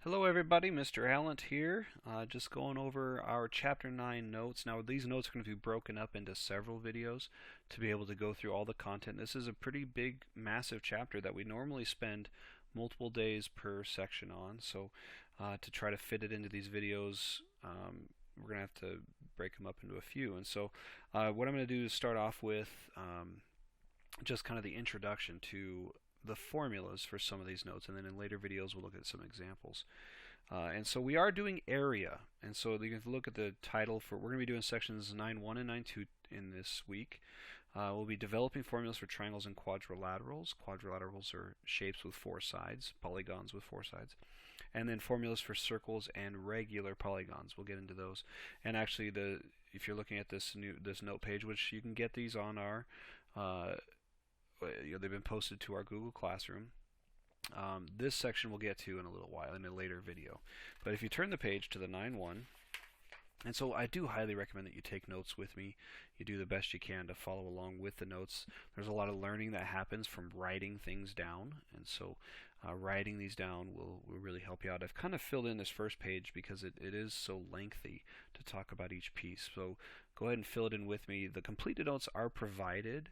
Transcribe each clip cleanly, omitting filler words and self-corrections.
Hello everybody, Mr. Alent here, just going over our Chapter 9 notes. Now these notes are going to be broken up into several videos to be able to go through all the content. This is a pretty big, massive chapter that we normally spend multiple days per section on, so to try to fit it into these videos, we're going to have to break them up into a few. And so what I'm going to do is start off with just kind of the introduction to the formulas for some of these notes, and then in later videos we'll look at some examples. And so we are doing area, and so you can look at the title for, we're going to be doing sections 9.1 and 9.2 in this week. We'll be developing formulas for triangles and quadrilaterals. Quadrilaterals are shapes with four sides, polygons with four sides. And then formulas for circles and regular polygons. We'll get into those. And actually, if you're looking at this note page, which you can get these on our they've been posted to our Google Classroom. This section we'll get to in a little while in a later video. But if you turn the page to the 9.1, and so I do highly recommend that you take notes with me. You do the best you can to follow along with the notes. There's a lot of learning that happens from writing things down, and so writing these down will really help you out. I've kind of filled in this first page because it is so lengthy to talk about each piece. So go ahead and fill it in with me. The completed notes are provided.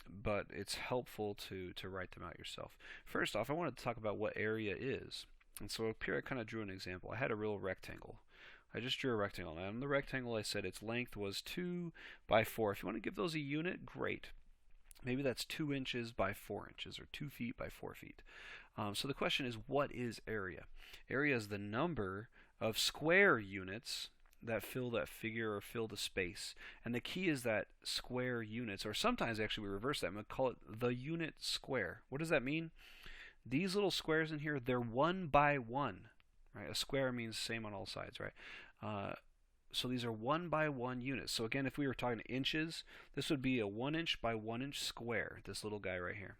But it's helpful to write them out yourself. First off, I wanted to talk about what area is. And so up here I kind of drew an example. I had a real rectangle. I just drew a rectangle. Now in the rectangle I said its length was 2 by 4. If you want to give those a unit, great. Maybe that's 2 inches by 4 inches, or 2 feet by 4 feet. So the question is, what is area? Area is the number of square units that fill that figure or fill the space. And the key is that square units, or sometimes actually we reverse that and we call it the unit square. What does that mean? These little squares in here, they're 1 by 1. Right? A square means same on all sides, right? So these are 1 by 1 units. So again, if we were talking inches, this would be a 1 inch by 1 inch square, this little guy right here.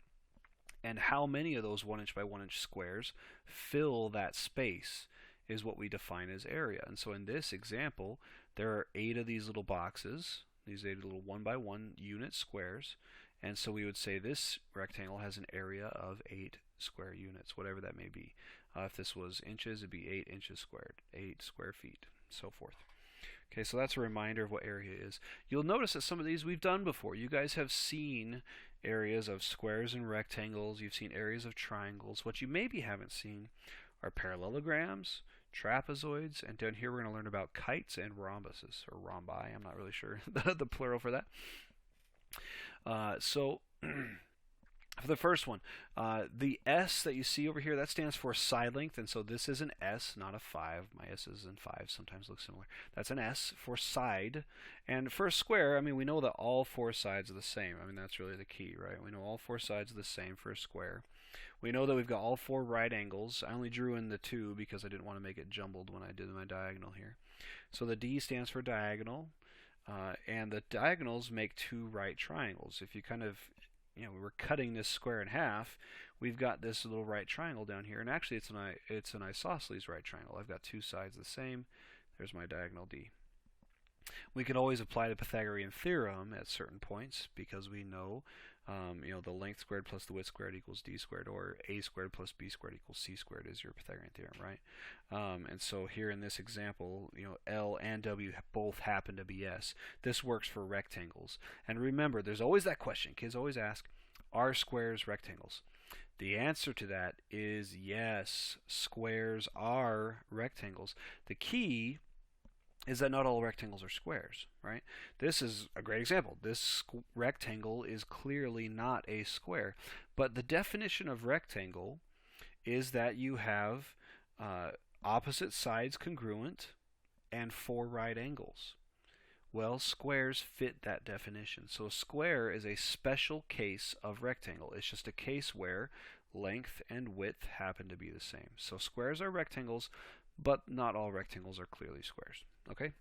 And how many of those 1 inch by 1 inch squares fill that space is what we define as area. And so in this example, there are 8 of these little boxes, these 8 little 1 by 1 unit squares, and so we would say this rectangle has an area of 8 square units, whatever that may be. If this was inches, it'd be 8 inches squared, 8 square feet, so forth. Okay, so that's a reminder of what area is. You'll notice that some of these we've done before. You guys have seen areas of squares and rectangles. You've seen areas of triangles. What you maybe haven't seen are parallelograms, trapezoids, and down here we're going to learn about kites and rhombuses, or rhombi. I'm not really sure the plural for that. So for the first one, the S that you see over here, that stands for side length, and so this is an S, not a 5. My S's and 5s sometimes look similar. That's an S for side. And for a square, I mean, we know that all 4 sides are the same. I mean, that's really the key, right? We know all 4 sides are the same for a square. We know that we've got all 4 right angles. I only drew in the 2 because I didn't want to make it jumbled when I did my diagonal here. So the D stands for diagonal, and the diagonals make 2 right triangles. If you kind of, we're cutting this square in half, we've got this little right triangle down here, and actually it's an isosceles right triangle. I've got 2 sides the same. There's my diagonal D. We can always apply the Pythagorean theorem at certain points because we know the length squared plus the width squared equals d squared, or a squared plus b squared equals c squared is your Pythagorean theorem, right? And so here in this example, L and W both happen to be S. This works for rectangles. And remember, there's always that question. Kids always ask, are squares rectangles? The answer to that is yes, squares are rectangles. The key is that not all rectangles are squares, right? This is a great example. This rectangle is clearly not a square, but the definition of rectangle is that you have opposite sides congruent and 4 right angles. Well, squares fit that definition. So a square is a special case of rectangle. It's just a case where length and width happen to be the same. So squares are rectangles, but not all rectangles are clearly squares. Okay?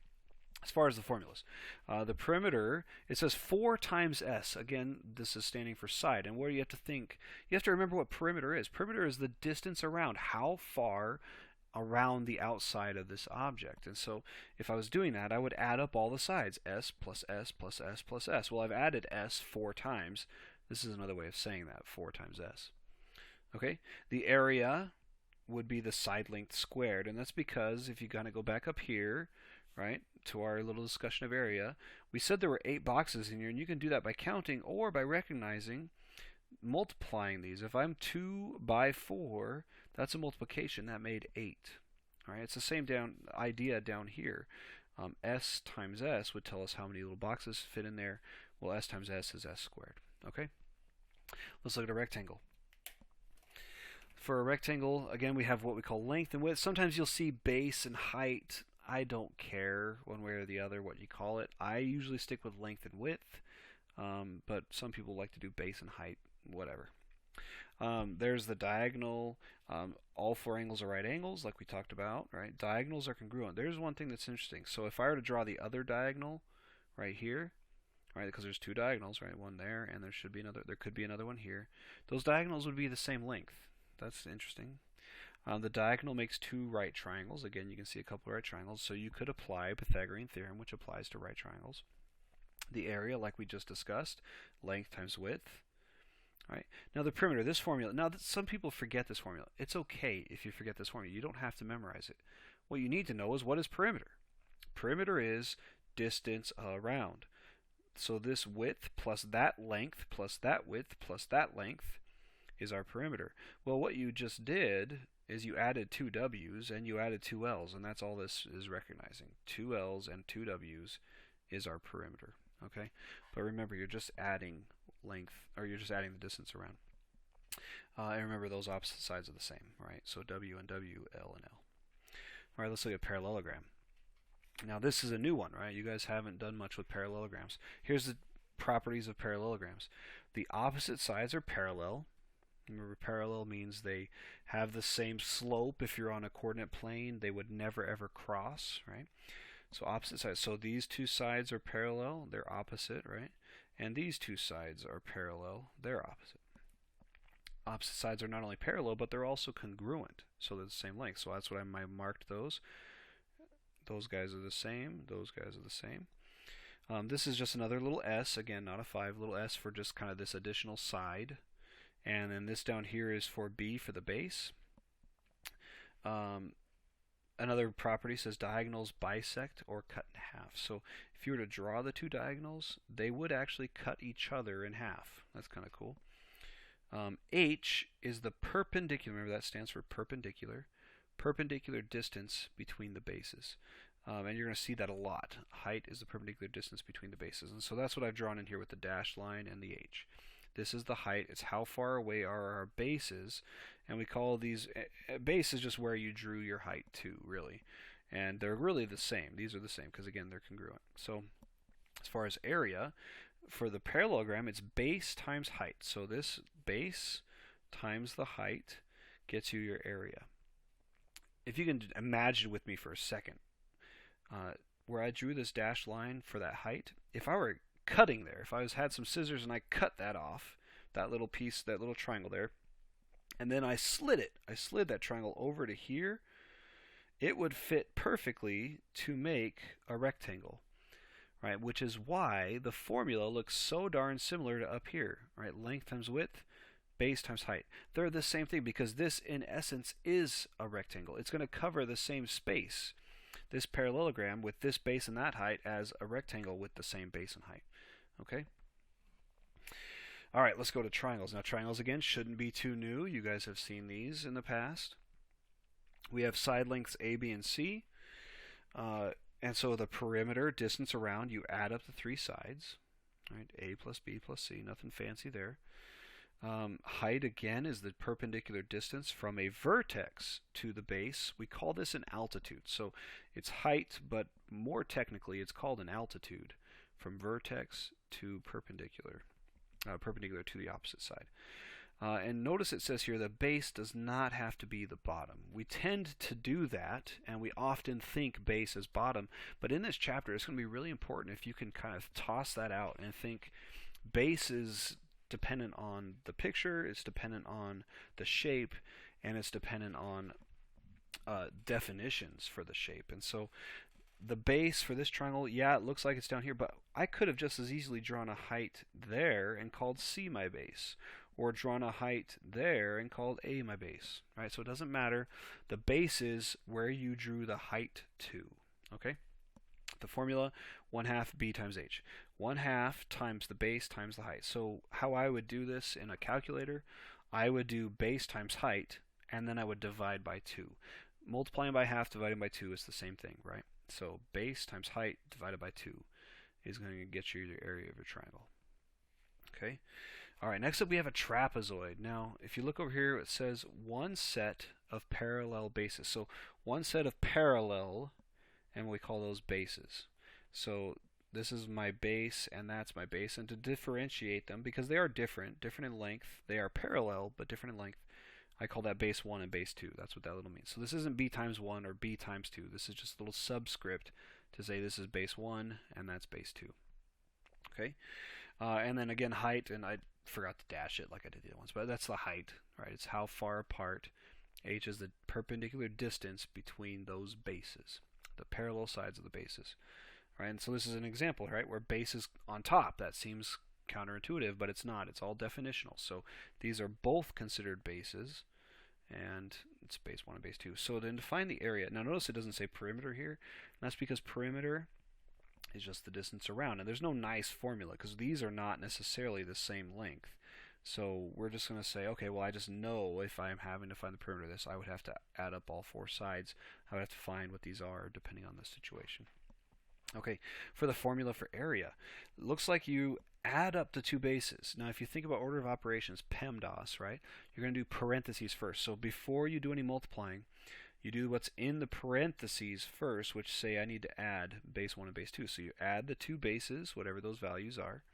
As far as the formulas, the perimeter, it says 4 times S. Again, this is standing for side. And what do you have to think? You have to remember what perimeter is. Perimeter is the distance around, how far around the outside of this object. And so if I was doing that, I would add up all the sides. S plus S plus S plus S. Well, I've added S 4 times. This is another way of saying that, 4 times S. Okay? The area would be the side length squared, and that's because if you kind of go back up here, right, to our little discussion of area, we said there were 8 boxes in here, and you can do that by counting or by recognizing, multiplying these. If I'm 2 by 4, that's a multiplication. That made 8. All right, it's the same idea down here. S times S would tell us how many little boxes fit in there. Well, S times S is S squared. Okay, let's look at a rectangle. For a rectangle, again, we have what we call length and width. Sometimes you'll see base and height. I don't care one way or the other what you call it. I usually stick with length and width, but some people like to do base and height, whatever. There's the diagonal. All 4 angles are right angles, like we talked about, right? Diagonals are congruent. There's one thing that's interesting. So if I were to draw the other diagonal right here, right, because there's 2 diagonals, right? One there, and there could be another one here. Those diagonals would be the same length. That's interesting. The diagonal makes 2 right triangles. Again, you can see a couple of right triangles. So you could apply Pythagorean theorem, which applies to right triangles. The area, like we just discussed, length times width. All right. Now the perimeter, this formula. Now some people forget this formula. It's okay if you forget this formula. You don't have to memorize it. What you need to know is, what is perimeter? Perimeter is distance around. So this width plus that length plus that width plus that length is our perimeter. Well, what you just did is you added 2 W's and you added 2 L's, and that's all this is recognizing. 2 L's and 2 W's is our perimeter. Okay, but remember, you're just adding length, or you're just adding the distance around. And remember, those opposite sides are the same, right? So W and W, L and L. All right, let's look at parallelogram. Now this is a new one, right? You guys haven't done much with parallelograms. Here's the properties of parallelograms. The opposite sides are parallel. Remember, parallel means they have the same slope. If you're on a coordinate plane, they would never ever cross, right? So opposite sides. So these 2 sides are parallel, they're opposite, right? And these 2 sides are parallel, they're opposite. Opposite sides are not only parallel, but they're also congruent. So they're the same length. So that's what I marked those. Those guys are the same, those guys are the same. This is just another little S, again, not a 5, little S for just kind of this additional side. And then this down here is for B for the base. Another property says diagonals bisect or cut in half. So if you were to draw the 2 diagonals, they would actually cut each other in half. That's kind of cool. H is the perpendicular. Remember, that stands for perpendicular. Perpendicular distance between the bases. And you're going to see that a lot. Height is the perpendicular distance between the bases. And so that's what I've drawn in here with the dashed line and the H. This is the height. It's how far away are our bases. And we call these, base is just where you drew your height to, really. And they're really the same. These are the same because, again, they're congruent. So as far as area, for the parallelogram, it's base times height. So this base times the height gets you your area. If you can imagine with me for a second, where I drew this dashed line for that height, if I were cutting there, if I had some scissors and I cut that off, that little piece, that little triangle there, and then I slid that triangle over to here, it would fit perfectly to make a rectangle, right? Which is why the formula looks so darn similar to up here, right? Length times width, base times height. They're the same thing because this, in essence, is a rectangle. It's going to cover the same space, this parallelogram with this base and that height, as a rectangle with the same base and height. Okay? All right, let's go to triangles. Now, triangles, again, shouldn't be too new. You guys have seen these in the past. We have side lengths A, B, and C. And so the perimeter, distance around, you add up the 3 sides. Right? A plus B plus C, nothing fancy there. Height, again, is the perpendicular distance from a vertex to the base. We call this an altitude. So it's height, but more technically, it's called an altitude from vertex to perpendicular, perpendicular to the opposite side. And notice it says here the base does not have to be the bottom. We tend to do that, and we often think base is bottom. But in this chapter, it's going to be really important if you can kind of toss that out and think base is dependent on the picture, it's dependent on the shape, and it's dependent on definitions for the shape. And so the base for this triangle, yeah, it looks like it's down here, but I could have just as easily drawn a height there and called C my base. or drawn a height there and called A my base. Right? So it doesn't matter. The base is where you drew the height to. Okay? The formula, 1/2 b times h. 1/2 times the base times the height. So how I would do this in a calculator, I would do base times height, and then I would divide by 2. Multiplying by half, dividing by 2 is the same thing, right? So base times height divided by 2 is going to get you your area of your triangle. Okay? All right, next up we have a trapezoid. Now, if you look over here, it says one set of parallel bases. So one set of parallel, and we call those bases. So this is my base, and that's my base. And to differentiate them, because they are different in length, they are parallel, but different in length, I call that base 1 and base 2. That's what that little means. So this isn't b times 1 or b times 2. This is just a little subscript to say this is base 1 and that's base 2. Okay? And then again, height, and I forgot to dash it like I did the other ones, but that's the height, right? It's how far apart. H is the perpendicular distance between those bases, the parallel sides of the bases. Right? And so this is an example, right, where base is on top. That seems counterintuitive, but it's not. It's all definitional. So these are both considered bases, and it's base 1 and base 2. So then to find the area, now notice it doesn't say perimeter here, and that's because perimeter is just the distance around, and there's no nice formula because these are not necessarily the same length. So we're just going to say, okay, well, I just know if I'm having to find the perimeter of this, I would have to add up all 4 sides. I would have to find what these are depending on the situation. Okay, for the formula for area, it looks like you add up the 2 bases. Now, if you think about order of operations, PEMDAS, right, you're going to do parentheses first. So before you do any multiplying, you do what's in the parentheses first, which say I need to add base 1 and base 2. So you add the 2 bases, whatever those values are.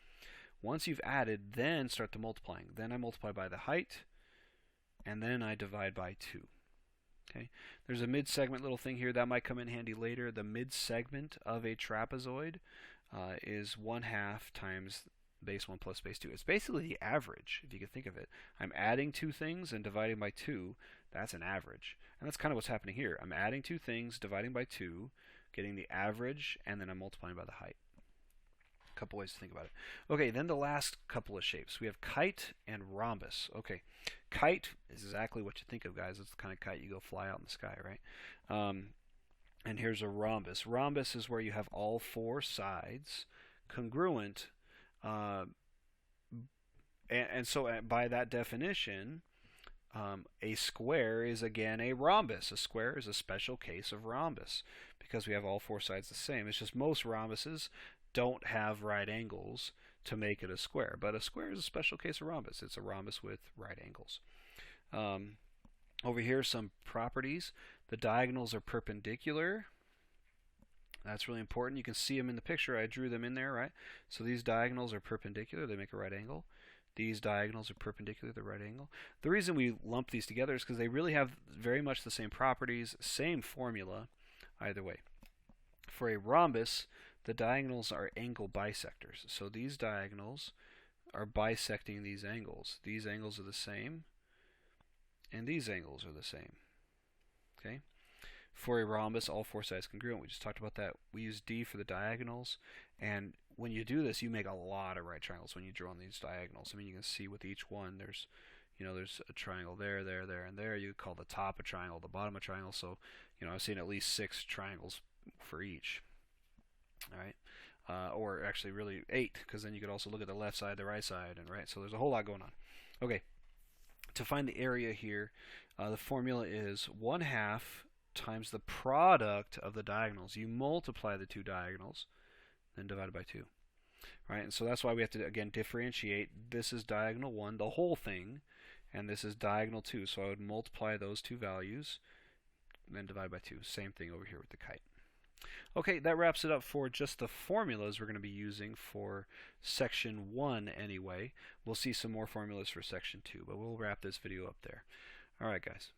Once you've added, then start the multiplying. Then I multiply by the height, and then I divide by 2. Okay. There's a mid-segment little thing here that might come in handy later. The mid-segment of a trapezoid is 1/2 times base 1 plus base 2. It's basically the average, if you can think of it. I'm adding 2 things and dividing by 2. That's an average. And that's kind of what's happening here. I'm adding 2 things, dividing by 2, getting the average, and then I'm multiplying by the height. A couple ways to think about it. Okay, then the last couple of shapes. We have kite and rhombus. Okay, kite is exactly what you think of, guys. It's the kind of kite you go fly out in the sky, right? And here's a rhombus. Rhombus is where you have all 4 sides congruent. And so by that definition, a square is again a rhombus. A square is a special case of rhombus because we have all 4 sides the same. It's just most rhombuses don't have right angles to make it a square, but a square is a special case of rhombus. It's a rhombus with right angles. Over here, some properties. The diagonals are perpendicular. That's really important. You can see them in the picture. I drew them in there, right? So these diagonals are perpendicular. They make a right angle. These diagonals are perpendicular to the right angle. The reason we lump these together is because they really have very much the same properties, same formula, either way. For a rhombus, the diagonals are angle bisectors. So these diagonals are bisecting these angles. These angles are the same, and these angles are the same. Okay? For a rhombus, all 4 sides congruent. We just talked about that. We use D for the diagonals, and when you do this, you make a lot of right triangles when you draw on these diagonals. I mean, you can see with each one, there's a triangle there, there, there, and there. You call the top a triangle, the bottom a triangle. So, I've seen at least 6 triangles for each. All right, or actually really 8, because then you could also look at the left side, the right side, and right. So there's a whole lot going on. Okay, to find the area here, the formula is 1/2 times the product of the diagonals. You multiply the 2 diagonals, then divide it by 2. Right, and so that's why we have to again differentiate. This is diagonal 1, the whole thing, and this is diagonal 2. So I would multiply those 2 values, and then divide by 2. Same thing over here with the kite. Okay, that wraps it up for just the formulas we're going to be using for section 1 anyway. We'll see some more formulas for section 2, but we'll wrap this video up there. Alright guys.